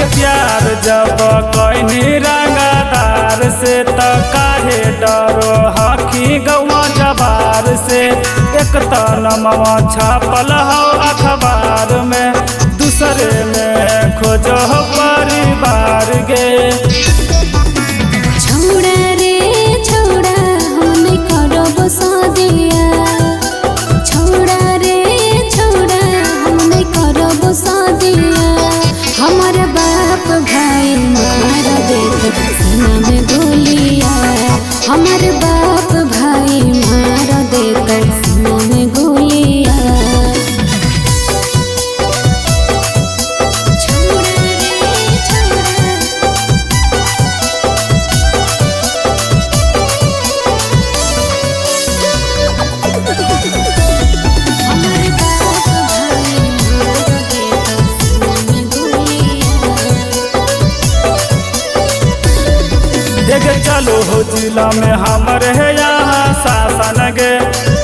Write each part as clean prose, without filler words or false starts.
के प्यार जब कोई रंगदार से तो काहे डरो हकी गौवा जबार से। एक तो नमवा छापल हो अखबार में, दूसरे में खोजो परिवार गे। छौड़ा रे छौड़ा हम नहीं करब शादिया, छौड़ा रे छौड़ा हम नहीं करब शादिया। हमार बाप भाई मार देत सीना में गोलिया, हमार बाप भाई मार देत सीना में गोलिया। छौड़ा रे छौड़ा हमारे बाप भाई मार देत सीना में गोलिया। देखे चलो हो जिला में हमर है यहाँ शासन गे,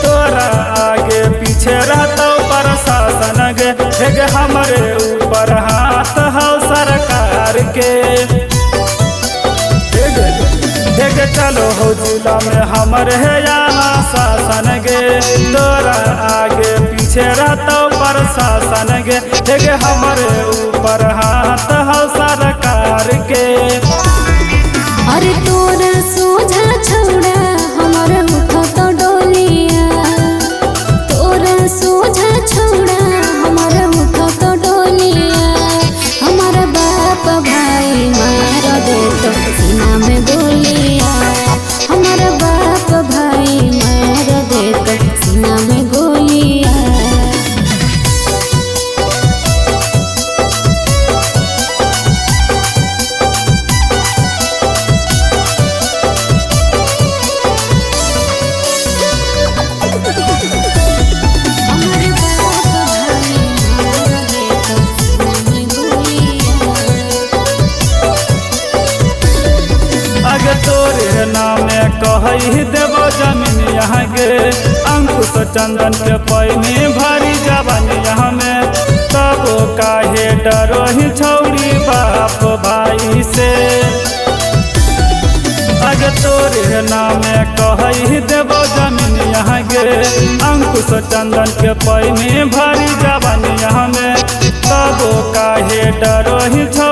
तोरा आगे पीछे रहता प्रशासन गे। देखे हमारे ऊपर हाथ हो सरकार के। देखे चलो हो जिला में हमर है यहाँ शासन गे, तोरा आगे पीछे रहता प्रशासन गे। देखे हमारे ऊपर हाथ हो सरकार के। अरे तोरा सोझा छौड़ा हमार उठो तो डोलिया, तोरा सोझा छौड़ा हमार उठो तो डोलिया। हमारा बाप भाई मार देत सीना में गोलिया, हमारा बाप भाई मार देत सीना में गोलिया। हमारे बाप भाई मार देत सीना में गोलिया। अगे तोरे नामे कही देवो जमीन यहाँ गे, अंकुश चंदन के पैनी भरी जवानी यहाँ में। तब काहे डरो ही छौड़ी बाप भाई से। अगे तोरे नामे कही देवो जमीन यहाँ गे, अंकुश चंदन के पैनी भरी जवानी यहाँ में। तब काहे डरो ही छौ